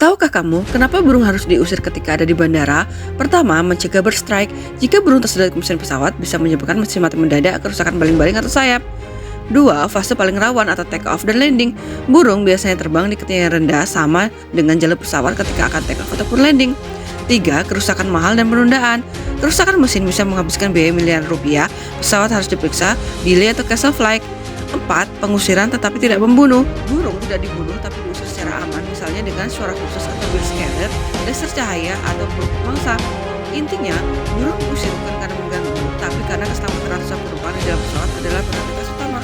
Tahukah kamu kenapa burung harus diusir ketika ada di bandara? Pertama, mencegah bird strike. Jika burung tersedot ke mesin pesawat, bisa menyebabkan mesin mati mendadak, kerusakan baling-baling atau sayap. Dua, fase paling rawan atau take off dan landing. Burung biasanya terbang di ketinggian rendah sama dengan jalur pesawat ketika akan take off ataupun landing. Tiga, kerusakan mahal dan penundaan. Kerusakan mesin bisa menghabiskan biaya miliaran rupiah, pesawat harus diperiksa, delay atau cancel flight. Empat, pengusiran tetapi tidak membunuh. Burung tidak dibunuh tapi diusir secara aman, misalnya dengan suara khusus atau bird scanner, laser cahaya, atau peluru mangsa. Intinya, burung diusir bukan karena mengganggu, tapi karena keselamatan ratusan penumpang di dalam pesawat adalah prioritas utama.